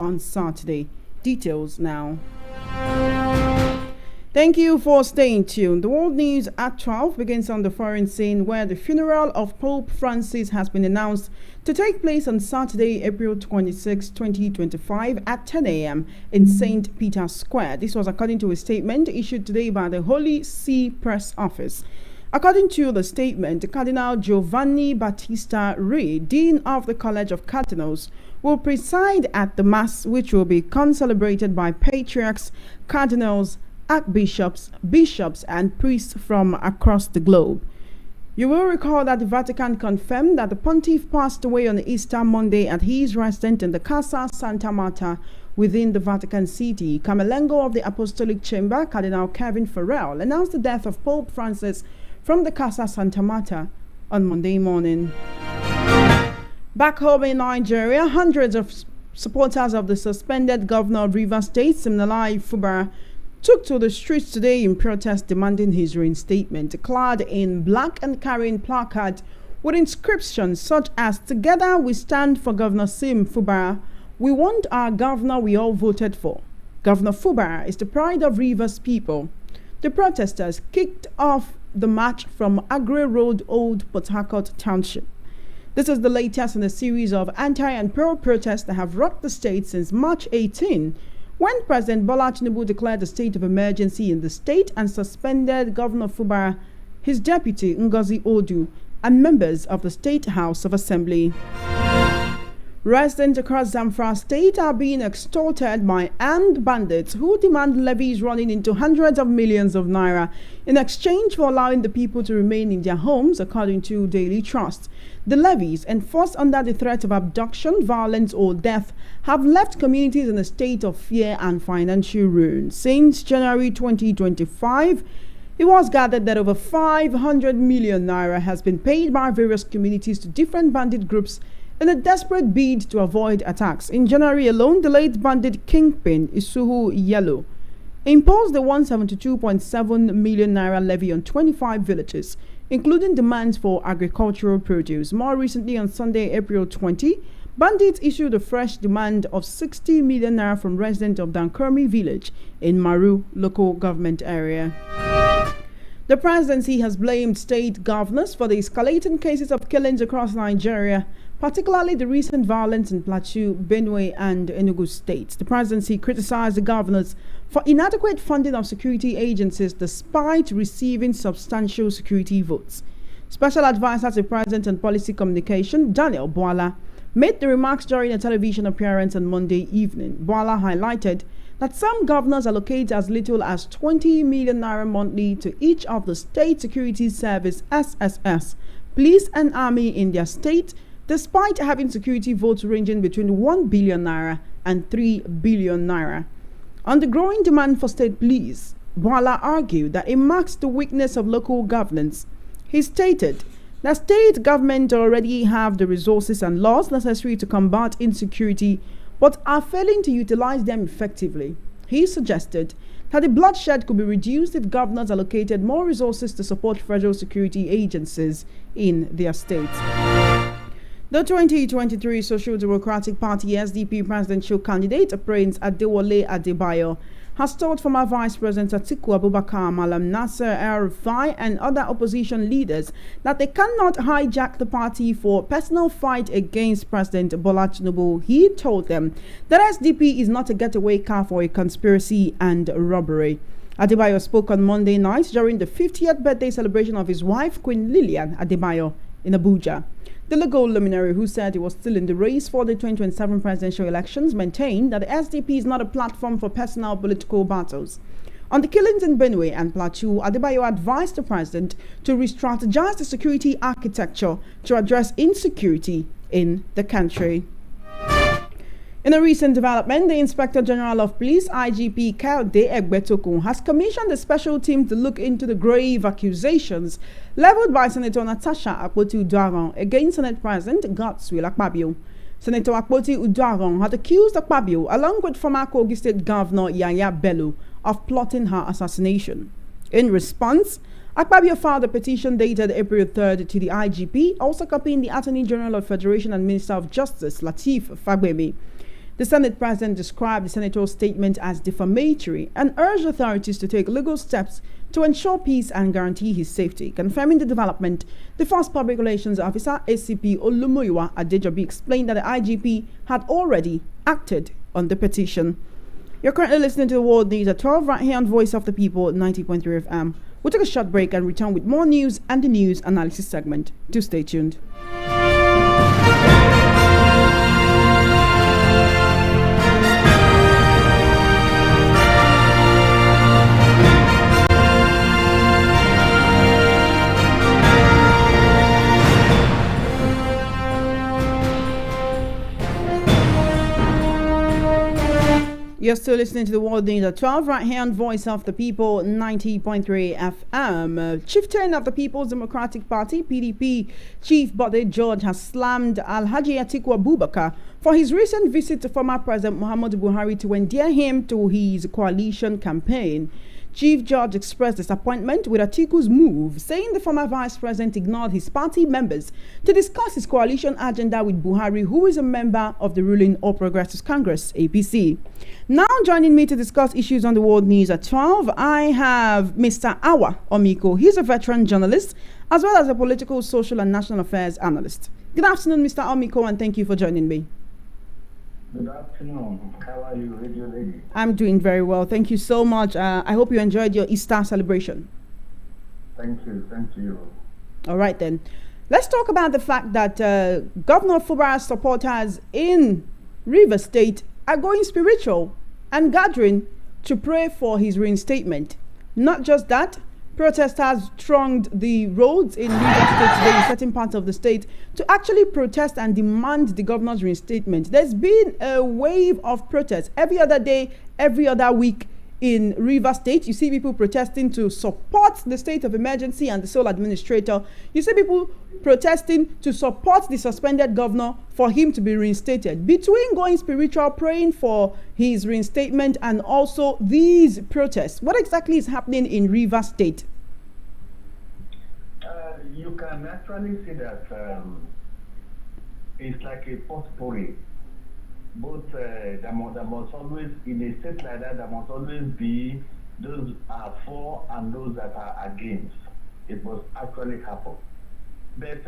on Saturday. Details now. Thank you for staying tuned. The world news at 12 begins on the foreign scene, where the funeral of Pope Francis has been announced to take place on Saturday, April 26, 2025 at 10 a.m. in St. Peter's Square. This was according to a statement issued today by the Holy See Press Office. According to the statement, Cardinal Giovanni Battista Re, Dean of the College of Cardinals, will preside at the Mass, which will be concelebrated by patriarchs, cardinals, archbishops, bishops, and priests from across the globe. You will recall that the Vatican confirmed that the Pontiff passed away on Easter Monday at his residence in the Casa Santa Marta within the Vatican City. Camerlengo of the Apostolic Chamber, Cardinal Kevin Farrell, announced the death of Pope Francis from the Casa Santa Marta on Monday morning. Back home in Nigeria, hundreds of supporters of the suspended governor of Rivers State, Siminalayi Fubara, took to the streets today in protest demanding his reinstatement, clad in black and carrying placards with inscriptions such as "Together we stand for Governor Sim Fubara. We want our governor we all voted for. Governor Fubara is the pride of Rivers people." The protesters kicked off the march from Agre Road, Old Port Harcourt Township. This is the latest in a series of anti- and pro-protests that have rocked the state since March 18, when President Bola Tinubu declared a state of emergency in the state and suspended Governor Fubara, his deputy Ngozi Odu, and members of the State House of Assembly. Residents across Zamfara state are being extorted by armed bandits who demand levies running into hundreds of millions of naira in exchange for allowing the people to remain in their homes, according to Daily Trust. The levies, enforced under the threat of abduction, violence, or death, have left communities in a state of fear and financial ruin. Since January 2025, it was gathered that over 500 million naira has been paid by various communities to different bandit groups in a desperate bid to avoid attacks. In January alone, the late bandit kingpin Isuhu Yellow imposed the 172.7 million naira levy on 25 villages, including demands for agricultural produce. More recently, on Sunday, April 20, bandits issued a fresh demand of 60 million naira from residents of Dankurmi village in Maru local government area. The presidency has blamed state governors for the escalating cases of killings across Nigeria, particularly the recent violence in Plateau, Benue, and Enugu states. The presidency criticized the governors for inadequate funding of security agencies despite receiving substantial security votes. Special advisor to President on Policy Communication, Daniel Bwala, made the remarks during a television appearance on Monday evening. Bwala highlighted that some governors allocate as little as 20 million naira monthly to each of the State Security Service (SSS), police and army in their state, despite having security votes ranging between 1 billion naira and 3 billion naira. On the growing demand for state police, Bwala argued that it marks the weakness of local governance. He stated that state government already have the resources and laws necessary to combat insecurity, but are failing to utilize them effectively. He suggested that the bloodshed could be reduced if governors allocated more resources to support federal security agencies in their states. The 2023 Social Democratic Party SDP presidential candidate, Prince Adewale Adebayo, has told former Vice President Atiku Abubakar, Malam Nasser El-Rufai, and other opposition leaders that they cannot hijack the party for personal fight against President Bola Tinubu. He told them that SDP is not a getaway car for a conspiracy and robbery. Adebayo spoke on Monday night during the 50th birthday celebration of his wife, Queen Lillian Adebayo, in Abuja. The legal luminary, who said he was still in the race for the 2027 presidential elections, maintained that the SDP is not a platform for personal political battles. On the killings in Benue and Plateau, Adebayo advised the president to re-strategize the security architecture to address insecurity in the country. In a recent development, the Inspector General of Police, IGP Kayode Egbetokun, has commissioned a special team to look into the grave accusations leveled by Senator Natasha Akpoti-Uduaghan against Senate President Godswill Akpabio. Senator Akpoti-Uduaghan had accused Akpabio, along with former Kogi State Governor Yaya Bello, of plotting her assassination. In response, Akpabio filed a petition dated April 3rd to the IGP, also copying the Attorney General of Federation and Minister of Justice, Lateef Fagbemi. The Senate President described the senator's statement as defamatory and urged authorities to take legal steps to ensure peace and guarantee his safety. Confirming the development, the first public relations officer, ACP Olumuyiwa Adejobi, explained that the IGP had already acted on the petition. You're currently listening to the World News at 12 right here on Voice of the People, 90.3 FM. We'll take a short break and return with more news and the news analysis segment. Do stay tuned. You're still listening to the World News at 12 right here on Voice of the People, 90.3 FM. Chieftain of the People's Democratic Party, PDP, Chief Bode George has slammed Alhaji Atiku Abubakar for his recent visit to former President Muhammadu Buhari to endear him to his coalition campaign. Chief George expressed disappointment with Atiku's move, saying the former vice president ignored his party members to discuss his coalition agenda with Buhari, who is a member of the ruling All Progressives Congress, APC. Now joining me to discuss issues on the World News at 12, I have Mr. Awa Omiko. He's a veteran journalist as well as a political, social and national affairs analyst. Good afternoon, Mr. Omiko, and thank you for joining me. Good afternoon. How are you, Radio Lady? I'm doing very well. Thank you so much. I hope you enjoyed your Easter celebration. Thank you. Thank you. All right, then. Let's talk about the fact that Governor Fubara's supporters in Rivers State are going spiritual and gathering to pray for his reinstatement. Not just that, protesters thronged the roads in Rivers State today in certain parts of the state to actually protest and demand the governor's reinstatement. There's been a wave of protests every other day, every other week in Rivers State. You see people protesting to support the state of emergency and the sole administrator. You see people protesting to support the suspended governor for him to be reinstated. Between going spiritual, praying for his reinstatement, and also these protests, what exactly is happening in Rivers State? You can actually see that it's like a potpourri. Both there must always, in a state like that, there must always be those are for and those that are against. It must actually happen. But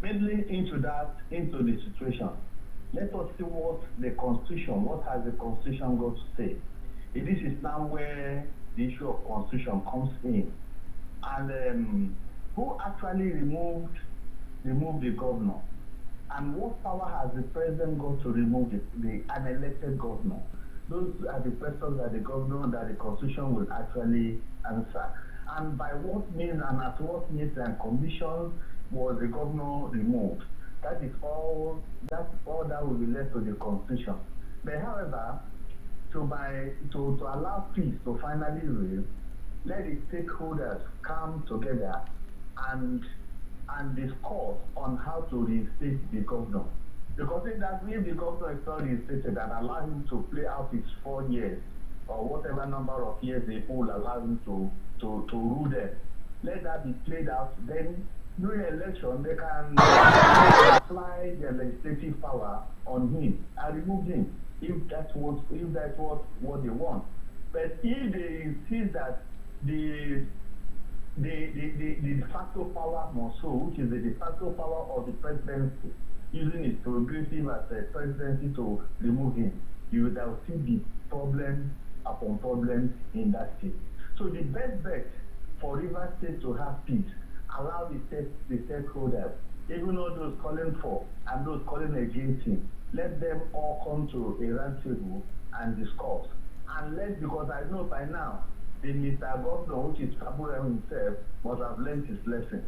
mainly into the situation, let us see what has the Constitution got to say. This is now where the issue of Constitution comes in. And who actually removed the governor? And what power has the president got to remove the unelected governor? Those are the questions that the governor, that the Constitution will actually answer. And by what means and at what means and conditions was the governor removed? That's all that will be left to the Constitution. But however, to allow peace to finally reign, let the stakeholders come together and discuss on how to reinstate the governor. Because if the governor is not reinstated and allow him to play out his 4 years or whatever number of years they will allow him to rule them, let that be played out. Then during election they can apply their legislative power on him and remove him if that's what they want. But if they insist that the de facto power must show, which is the de facto power of the presidency, using its prerogative as a presidency to remove him, there will still be problem upon problem in that state. So the best bet for Rivers State to have peace, allow the stakeholders, even though those calling for and those calling against him, let them all come to a round table and discuss. Because I know by now, the Mr. Governor, which is Fubara himself, must have learned his lesson.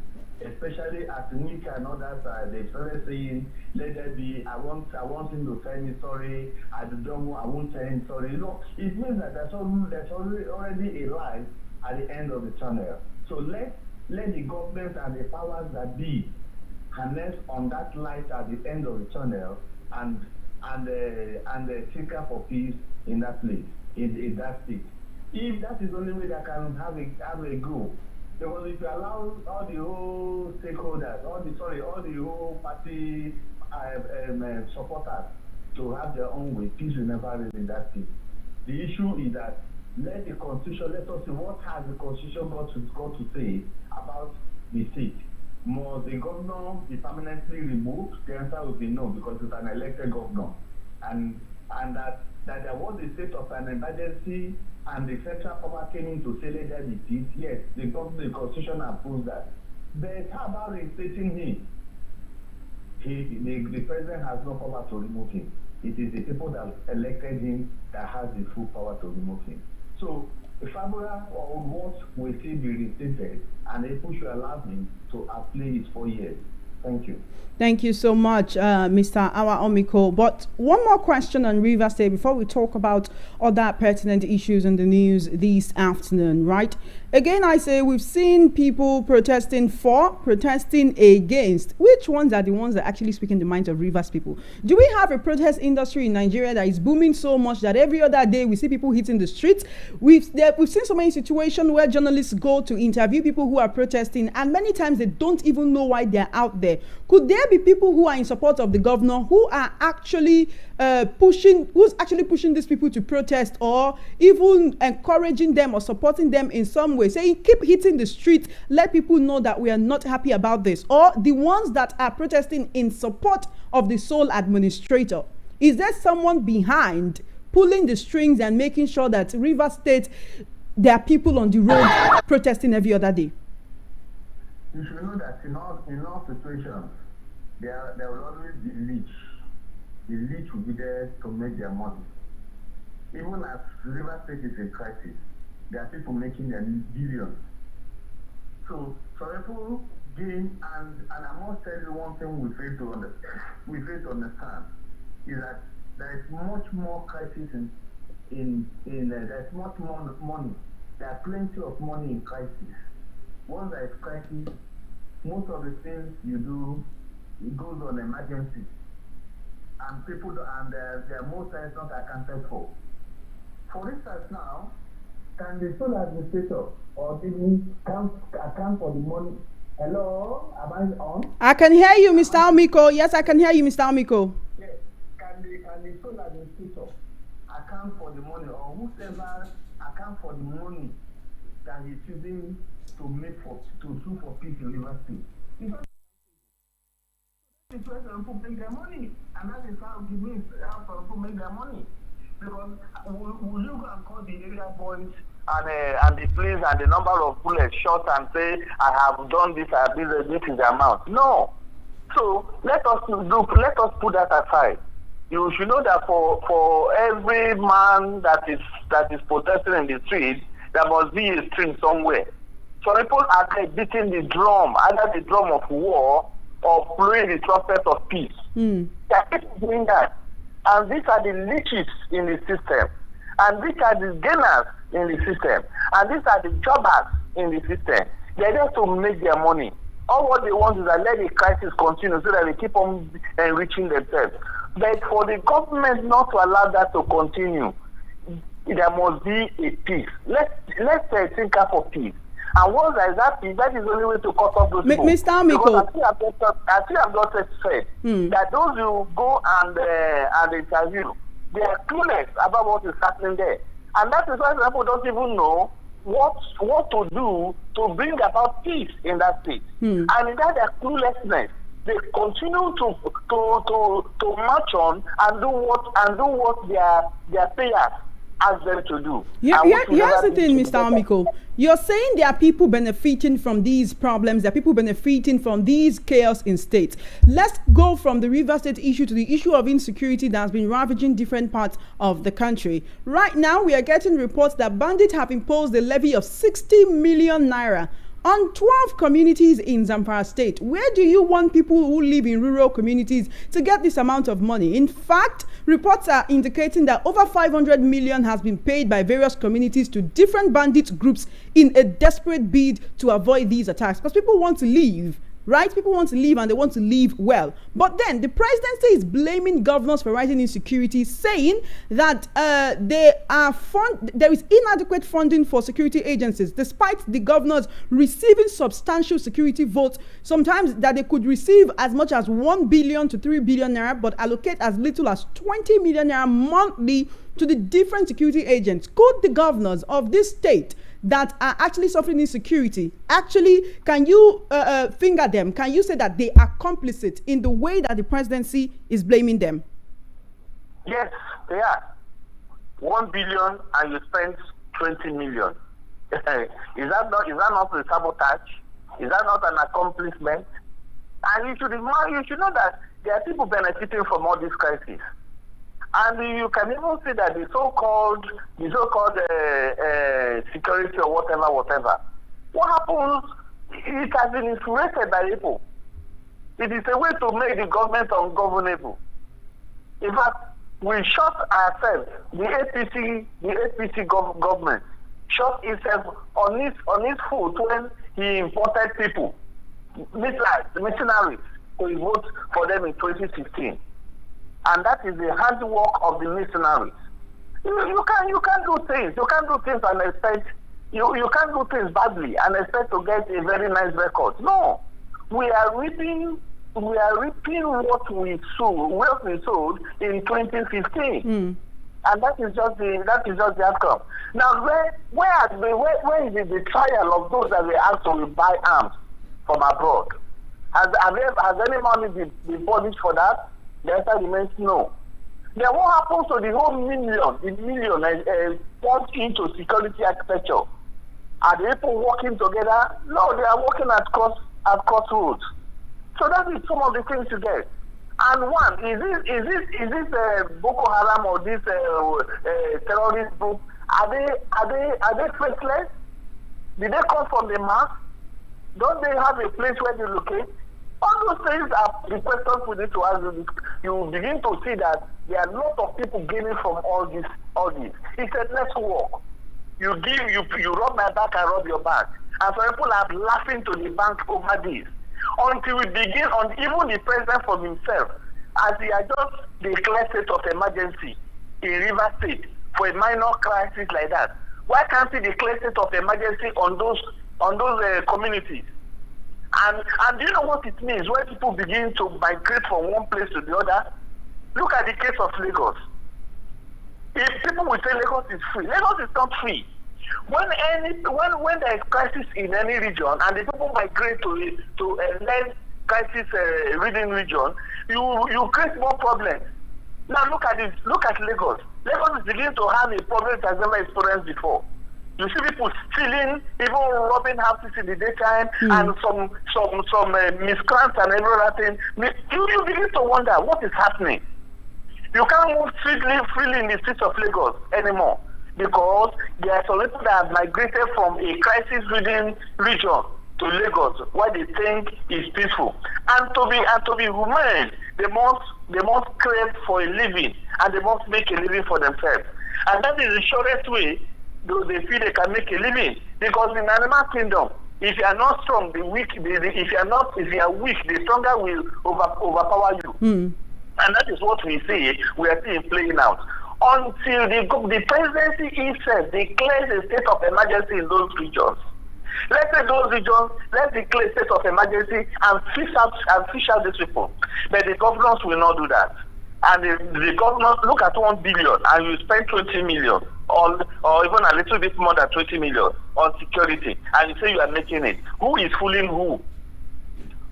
Especially as Wika and others, they started saying, let there be, I want him to tell me sorry, I won't tell him sorry. It means that there's already a light at the end of the tunnel. So let the government and the powers that be harness on that light at the end of the tunnel and seek for peace in that place, in that state. If that is the only way that can have a go, because if you allow all the whole stakeholders, all the whole party supporters to have their own way. Peace will never reign in that state. The issue is that let the constitution, let us see what has the constitution got to say about the state. Must the governor be permanently removed? The answer will be no, because it's an elected governor. And that there was a state of an emergency and the central power came in to say let there be peace. Yes, the constitution approves that. But how about reinstating him? The president has no power to remove him. It is the people that elected him that has the full power to remove him. So Fubara or what will still be reinstated, and people should allow him to outplay his 4 years. Thank you. Thank you so much, Mr. Awa Omiko. But one more question on Rivers State before we talk about other pertinent issues in the news this afternoon, right? Again, I say we've seen people protesting for, protesting against. Which ones are the ones that actually speak in the minds of Rivers people? Do we have a protest industry in Nigeria that is booming so much that every other day we see people hitting the streets? We've seen so many situations where journalists go to interview people who are protesting, and many times they don't even know why they're out there. Could there be people who are in support of the governor who are actually pushing these people to protest, or even encouraging them or supporting them in some way, saying keep hitting the street, let people know that we are not happy about this? Or the ones that are protesting in support of the sole administrator? Is there someone behind pulling the strings and making sure that Rivers State, there are people on the road protesting every other day? You should know that in all situations, there will always be leech. The leech will be there to make their money. Even as Rivers State is in crisis, there are people making their billions. So people gain, and I must tell you one thing we fail to understand is that there is much more crisis there's much more money. There are plenty of money in crisis. Once there is crisis, most of the things you do, it goes on emergency, and their most times not accounted for. For instance, now, can the sole administrator or the account for the money? Hello, am I on? I can hear you, Mr. Omiko. Yes, I can hear you, Mr. Omiko. Yes. Can the sole administrator account for the money, or whoever account for the money that he's using to sue for peace in Rivers State? It's where some people make their money, and that is how it means how some people make their money. Because will you go and call the area boys and the police and the number of bullets shot and say, I have done this, I have this is the amount? No. So let us put that aside. You should know that for every man that is protesting in the street, there must be a string somewhere. So people are beating the drum, either the drum of war or blowing the trumpet of peace. They are people doing that. And these are the leeches in the system. And these are the gainers in the system. And these are the jobbers in the system. They are there to make their money. All what they want is that let the crisis continue so that they keep on enriching themselves. But for the government not to allow that to continue, there must be a peace. Let's think for peace. And once there is that peace, that is the only way to cut off those people. Mr. Omiko, I think I've just said that those who go and interview, they are clueless about what is happening there. And that is why people don't even know what to do to bring about peace in that state. And in that their cluelessness, they continue to march on and do what their payers ask them to do. Here's the thing, Mr. Omiko. You're saying there are people benefiting from these problems, there are people benefiting from these chaos in states. Let's go from the Rivers State issue to the issue of insecurity that has been ravaging different parts of the country. Right now, we are getting reports that bandits have imposed a levy of 60 million naira on 12 communities in Zamfara state. Where do you want people who live in rural communities to get this amount of money? In fact, reports are indicating that over 500 million has been paid by various communities to different bandit groups in a desperate bid to avoid these attacks, because people want to live right? People want to live and they want to live well. But then the presidency is blaming governors for rising insecurity, saying that there is inadequate funding for security agencies, despite the governors receiving substantial security votes, sometimes that they could receive as much as 1 billion to 3 billion naira, but allocate as little as 20 million naira monthly to the different security agents. Could the governors of this state that are actually suffering insecurity, actually, can you finger them? Can you say that they are complicit in the way that the presidency is blaming them? Yes, they are. 1 billion and you spend 20 million. Is that not a sabotage? Is that not an accomplishment? And you should know that there are people benefiting from all these crises. And you can even see that the so-called security or whatever. What happens? It has been influenced by people. It is a way to make the government ungovernable. In fact, we shot ourselves. The APC government shot itself on its foot when he imported people, mercenaries, to vote for them in 2016. And that is the handwork of the mercenaries. You can't do things. You can't do things and expect. You can't do things badly and expect to get a very nice record. No, we are reaping what we sowed in 2015, and that is just the outcome. Now, where is the trial of those that we actually buy arms from abroad? Has any money been published for that? The answer remains no. Then what happens to the whole million poured into security architecture? Are the people working together? No, they are working at crossroads. So that is some of the things you get. And one, is this Boko Haram or this terrorist group? Are they faceless? Did they come from the mass? Don't they have a place where they locate? All those things are the questions we need to ask. You begin to see that there are a lot of people gaining from all this. It's a network. You rub my back, I rub your back. And some people are laughing to the bank over this. Until we begin on even the president for himself, as he had just declared state of emergency in River State for a minor crisis like that. Why can't he declare state of emergency on those communities? And do you know what it means when people begin to migrate from one place to the other? Look at the case of Lagos. If people will say Lagos is free, Lagos is not free. When there is crisis in any region and the people migrate to a less crisis ridden region, you create more problems. Now look at this. Look at Lagos. Lagos is beginning to have a problem it has never experienced before. You see people stealing, even robbing houses in the daytime, and some miscreants and every other thing. You begin to wonder what is happening. You can't move freely in the streets of Lagos anymore because there are some people that have migrated from a crisis-ridden region to Lagos, where they think is peaceful. And to be humane, they must crave for a living, and they must make a living for themselves. And that is the shortest way they feel they can make a living. Because in animal kingdom, if you are not strong, the weak. If you are weak, the stronger will overpower you. And that is what we see. We are seeing playing out until the presidency itself declares a state of emergency in those regions. Let's say those regions, let's declare state of emergency and fish out these people. But the governors will not do that. And the governors look at 1 billion and you spend 20 million or even a little bit more than 20 million on security, and you say you are making it. Who is fooling who?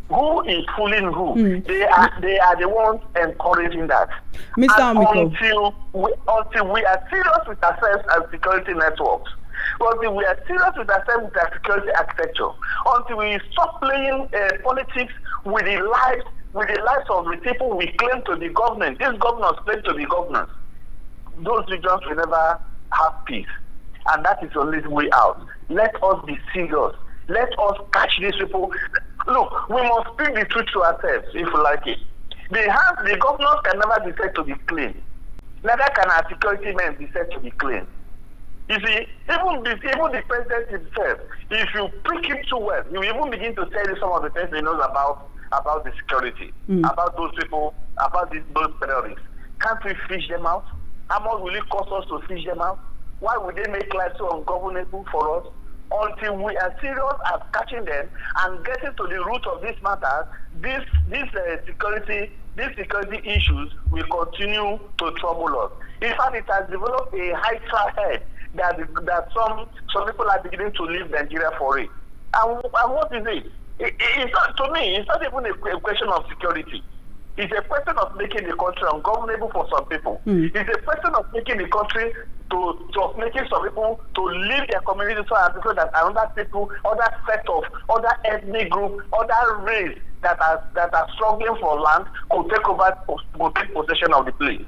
Who is fooling who? They are the ones encouraging that. Until we are serious with ourselves as security networks, until we are serious with ourselves with our security architecture, until we stop playing politics with the lives of the people we claim to be government. These governors claim to be governors. Those regions will never have peace, and that is the only way out. Let us be serious. Let us catch these people. Look, we must speak the truth to ourselves, if you like it. The governors can never be said to be clean. Neither can our security men be said to be clean. You see, even the president himself, if you prick him too well, he will even begin to tell you some of the things he knows about the security, about those people, about those terrorists. Can't we fish them out? How much will it cost us to fish them out? Why would they make life so ungovernable for us? Until we are serious at catching them and getting to the root of this matter, these security issues will continue to trouble us. In fact, it has developed a high head that some people are beginning to leave Nigeria for it. And what is it? It's not, to me, it's not even a question of security. It's a question of making the country ungovernable for some people. It's a question of making the country making some people to leave their community so that another people, other set of, other ethnic group, other race that are struggling for land could take possession of the place.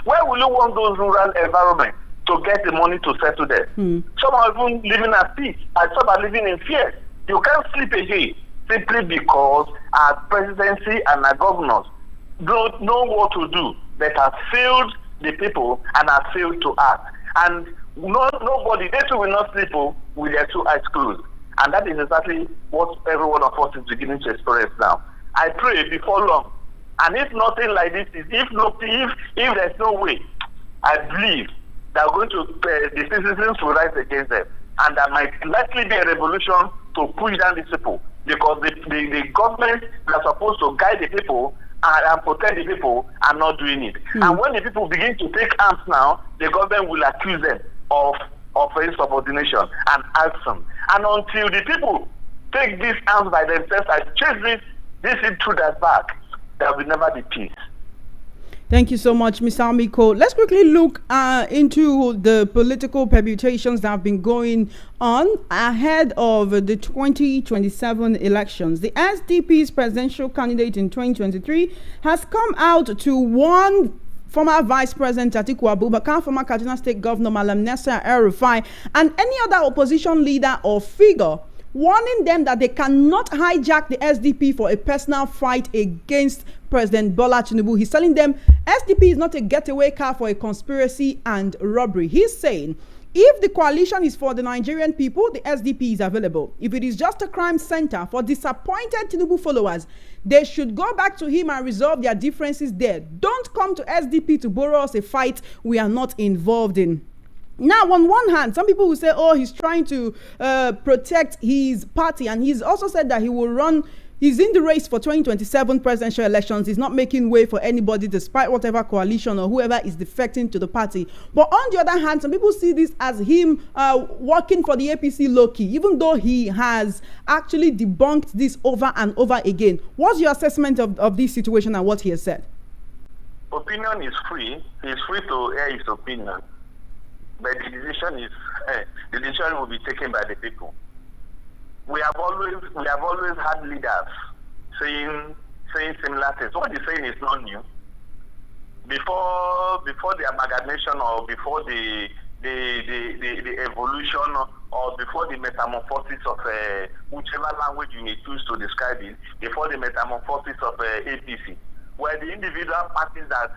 Where will you want those rural environments to get the money to settle there? Some are even living at peace, and some are living in fear. You can't sleep again simply because our presidency and our governors don't know what to do. They have failed the people and have failed to act. And nobody, they too will not sleep with their two eyes closed. And that is exactly what every one of us is beginning to experience now. I pray before long. And if nothing like this is, if there's no way, I believe that the citizens will rise against them. And there might likely be a revolution to push down these people. Because the government that are supposed to guide the people and protect the people are not doing it. And when the people begin to take arms now, the government will accuse them of insubordination and action. And until the people take these arms by themselves and chase this intruders back, there will never be peace. Thank you so much, Mr. Amiko. Let's quickly look into the political permutations that have been going on ahead of the 2027 elections. The SDP's presidential candidate in 2023 has come out to warn former Vice President Atiku Abubakar, former Kaduna State Governor Malam Nasser El-Rufai, and any other opposition leader or figure, warning them that they cannot hijack the SDP for a personal fight against President Bola Tinubu. He's telling them SDP is not a getaway car for a conspiracy and robbery. He's saying if the coalition is for the Nigerian people, the SDP is available. If it is just a crime center for disappointed Tinubu followers, they should go back to him and resolve their differences there. Don't come to SDP to borrow us a fight we are not involved in. Now, on one hand, some people will say, oh, he's trying to protect his party. And he's also said that he will run, he's in the race for 2027 presidential elections. He's not making way for anybody despite whatever coalition or whoever is defecting to the party. But on the other hand, some people see this as him working for the APC low-key, even though he has actually debunked this over and over again. What's your assessment of this situation and what he has said? Opinion is free. He's free to air his opinion. But the decision will be taken by the people. We have always had leaders saying similar things. What he's saying is not new. Before the amalgamation or before the evolution or before the metamorphosis of whichever language you may choose to describe it, before the metamorphosis of APC, where the individual parties that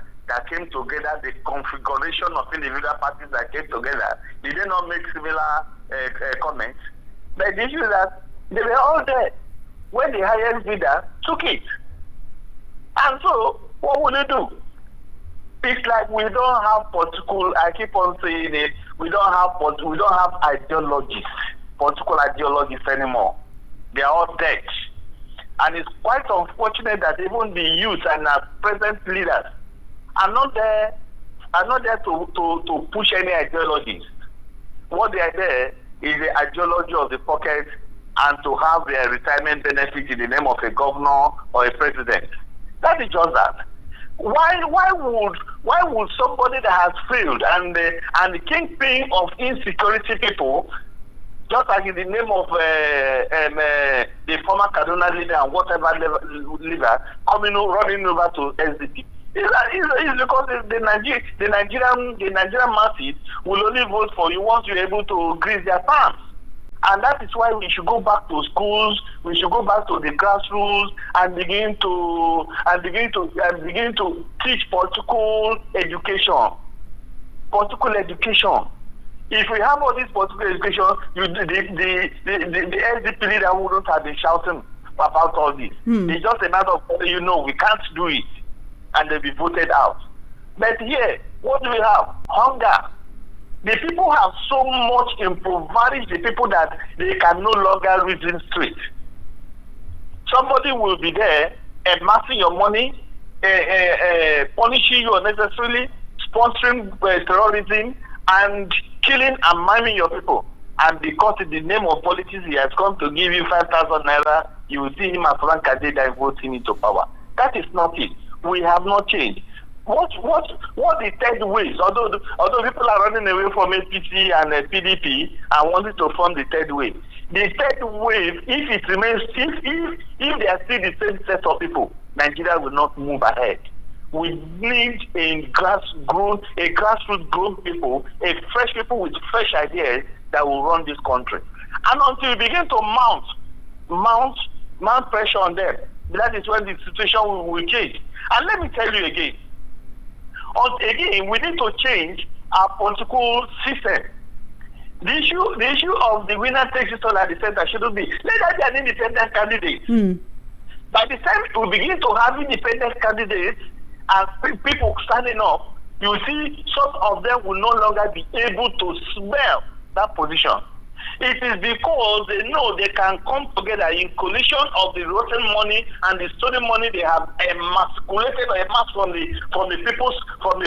came together, the configuration of individual parties that came together, did they not make similar comments? But the issue is that they were all there when the highest bidder took it. And so, what will they do? It's like we don't have political, I keep on saying it, we don't have ideologies, political ideologies anymore. They are all dead. And it's quite unfortunate that even the youth and our present leaders are not there to push any ideologies. What they are there is the ideology of the pocket and to have their retirement benefit in the name of a governor or a president. That is just that. Why would somebody that has failed and the kingpin of insecurity people, just like in the name of the former Kaduna leader and whatever leader, running over to SDP? It's because the Nigerian masses will only vote for you once you're able to grease their palms. And that is why we should go back to schools, we should go back to the grassroots and begin to teach political education. Political education. If we have all this political education, the SDP leader wouldn't have been shouting about all this. It's just a matter of whether we can't do it, and they'll be voted out. But here, what do we have? Hunger. The people have so much impoverished the people that they can no longer reason straight. Somebody will be there amassing your money, punishing you unnecessarily, sponsoring terrorism, and killing and miming your people. And because in the name of politics he has come to give you 5,000 naira, you will see him as Frank Adeda voting into power. That is not it. We have not changed. What the third ways? Although people are running away from APC and PDP and wanting to form the third wave. The third wave, if it remains, if they are still the same set of people, Nigeria will not move ahead. We need a grassroots grown people, a fresh people with fresh ideas that will run this country. And until we begin to mount pressure on them, that is when the situation will change. And let me tell you again, we need to change our political system. The issue of the winner takes it all at the center shouldn't be. Let that be an independent candidate. By the time we begin to have independent candidates and people standing up, you see some of them will no longer be able to smell that position. It is because they know they can come together in collision of the rotten money and the stolen money they have emasculated or amassed from the purse of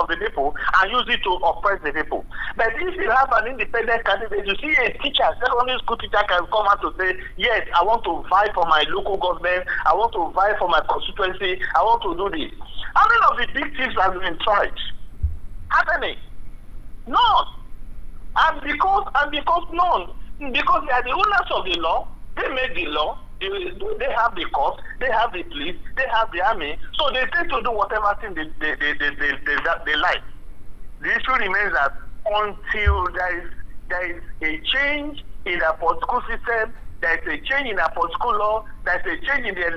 the people and use it to oppress the people. But if you have an independent candidate, you see a teacher, secondary school teacher can come out to say, yes, I want to vie for my local government, I want to vie for my constituency, I want to do this. How many of the big thieves have been tried? How many? None. And because none, because they are the owners of the law, they make the law, they have the court, they have the police, they have the army, so they tend to do whatever thing they like. The issue remains that until there is a change in our political system, there is a change in our political law, there is a change in the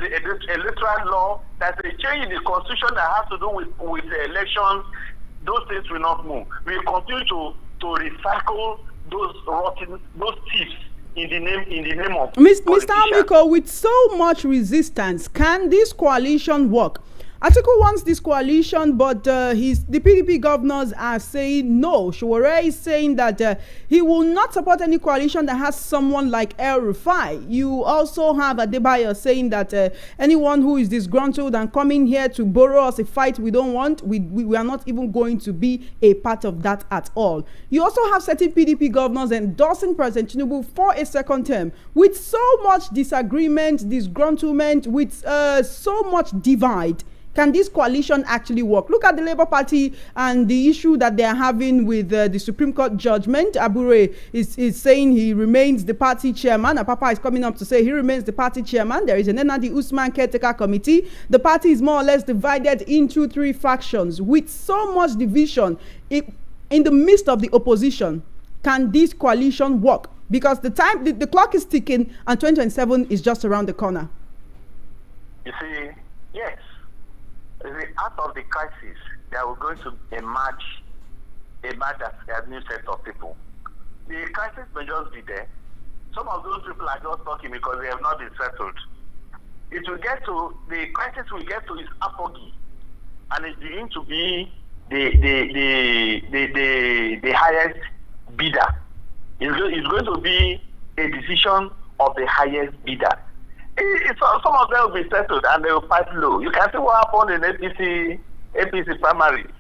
electoral law, there is a change in the constitution that has to do with the elections, those things will not move. We will continue to recycle those thieves in the name of Mr. Amiko, with so much resistance, can this coalition work? Atiku wants this coalition, but the PDP governors are saying no. Sowore is saying that he will not support any coalition that has someone like El Rufai. You also have Adebayo saying that anyone who is disgruntled and coming here to borrow us a fight we don't want, we are not even going to be a part of that at all. You also have certain PDP governors endorsing President Tinubu for a second term with so much disagreement, disgruntlement, with so much divide. Can this coalition actually work? Look at the Labour Party and the issue that they are having with the Supreme Court judgment. Abure is saying he remains the party chairman. Apapa is coming up to say he remains the party chairman. There is an Nnamdi Usman caretaker committee. The party is more or less divided into 3 factions. With so much division in the midst of the opposition, can this coalition work? Because the clock is ticking and 2027 is just around the corner. You see, yes. Out of the crisis, there are going to emerge as a new set of people. The crisis may just be there. Some of those people are just talking because they have not been settled. The crisis will get to its apogee, and it's going to be the highest bidder. It's going to be a decision of the highest bidder. Some of them will be settled and they will fight low. You can see what happened in APC primaries.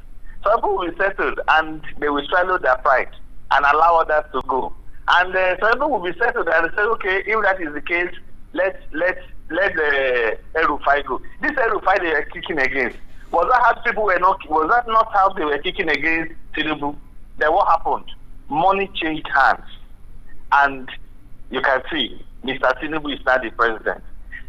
Some people will be settled and they will swallow their pride and allow others to go. And some people will be settled and say, okay, if that is the case, let the El-Rufai go. This El-Rufai they are kicking against. Was that not how they were kicking against Tinubu? Then what happened? Money changed hands. And you can see Mr. Tinubu is now the president.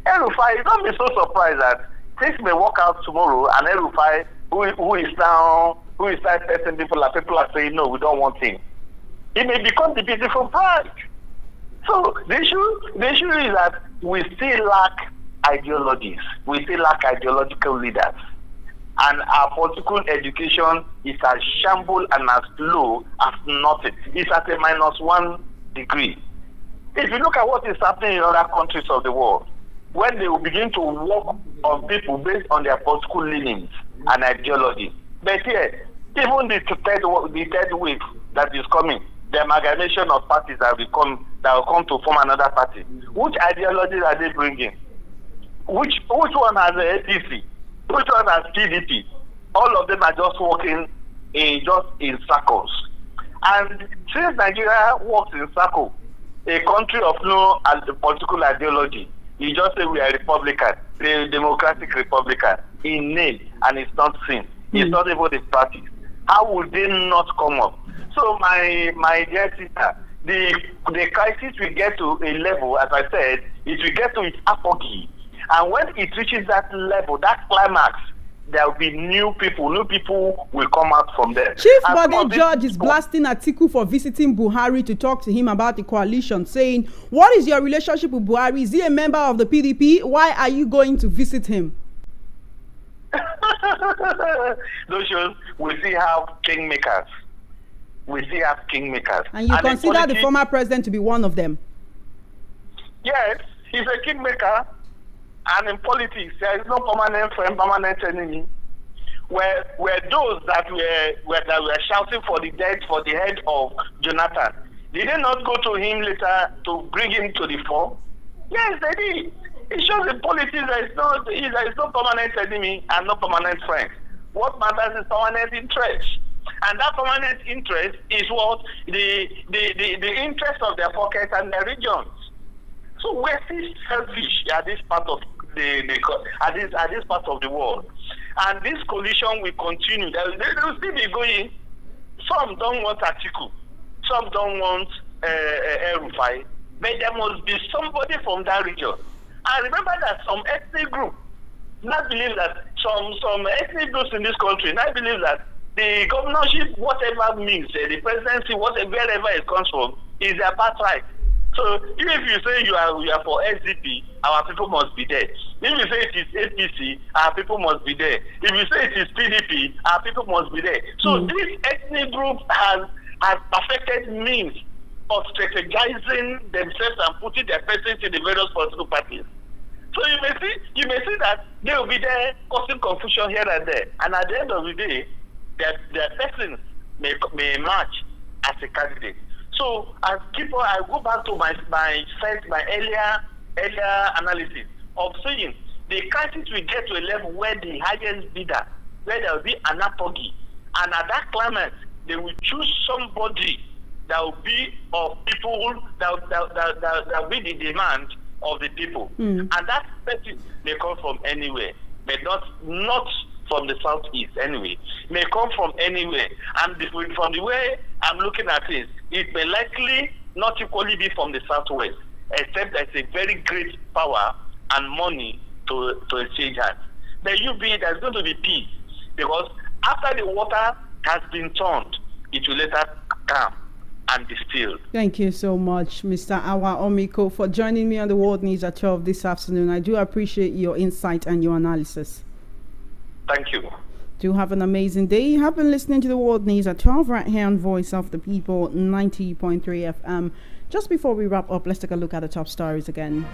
El-Rufai, don't be so surprised that things may work out tomorrow and El-Rufai, who is now testing people are saying, no, we don't want him. It may become the beautiful bride. So the issue is that we still lack ideologies. We still lack ideological leaders. and our political education is as shamble and as low as nothing. It's at a -1 degree. If you look at what is happening in other countries of the world, when they will begin to work on people based on their political leanings and ideology. But here, even the third wave that is coming, the amalgamation of parties that will come to form another party. Which ideologies are they bringing? Which one has a APC? Which one has PDP? All of them are just working in circles. And since Nigeria works in circles, a country of no political ideology, you just say we are Republican, the Democratic Republican, in name, and it's not seen. It's not even the party. How would they not come up? So my dear sister, the crisis will get to a level, as I said, it will get to its apogee. And when it reaches that level, that climax, there will be new people will come out from there. Chief Bode George is blasting Atiku for visiting Buhari to talk to him about the coalition, saying, what is your relationship with Buhari? Is he a member of the PDP? Why are you going to visit him? Those shows, we still have kingmakers. And you consider the former president to be one of them? Yes, he's a kingmaker. And in politics, there is no permanent friend, permanent enemy. Where those that were shouting for the head of Jonathan, did they not go to him later to bring him to the fore? Yes, they did. It shows in politics there is no permanent enemy and no permanent friend. What matters is permanent interest. And that permanent interest is what the interest of their pockets and their regions. So we're still selfish at this part of this part of the world, and this coalition will continue. They will still be going. Some don't want Atiku, some don't want El-Rufai, but there must be somebody from that region. And remember that some ethnic group now believe that some ethnic groups in this country now believe that the governorship, whatever means, the presidency, wherever it comes from, is their birthright. So even if you say you are for SDP, our people must be there. If you say it is APC, our people must be there. If you say it is PDP, our people must be there. So this ethnic group has perfected means of strategizing themselves and putting their persons in the various political parties. So you may see that they will be there causing confusion here and there. And at the end of the day, their persons may emerge as a candidate. So I go back to my earlier analysis of saying the crisis will get to a level where the highest bidder, where there will be an apogee, and at that climate they will choose somebody that will be of people that will be the demand of the people, and that person may come from anywhere, but not from the southeast anyway, may come from anywhere. And from the way I'm looking at it, it may likely not equally be from the southwest, except there's a very great power and money to exchange hands. There's going to be peace, because after the water has been turned, it will later come and distilled. Thank you so much, Mr. Awa Omiko, for joining me on the World News at 12 this afternoon. I do appreciate your insight and your analysis. Thank you. Do have an amazing day. You have been listening to the World News at 12 right here on Voice of the People 90.3 FM. Just before we wrap up, let's take a look at the top stories again.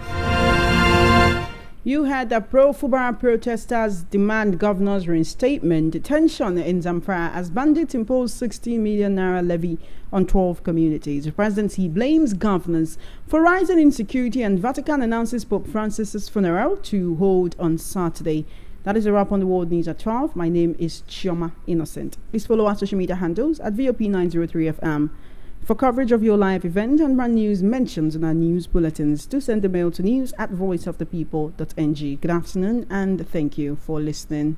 You heard that pro-Fubara protesters demand governor's reinstatement. Detention in Zamfara as bandits impose 60 million naira levy on 12 communities. The presidency blames governors for rising insecurity, and Vatican announces Pope Francis's funeral to hold on Saturday. That is a wrap on the World News at 12. My name is Chioma Innocent. Please follow our social media handles at VOP903 FM. For coverage of your live event and brand news mentions in our news bulletins, do send a mail to news@voiceofthepeople.ng. Good afternoon and thank you for listening.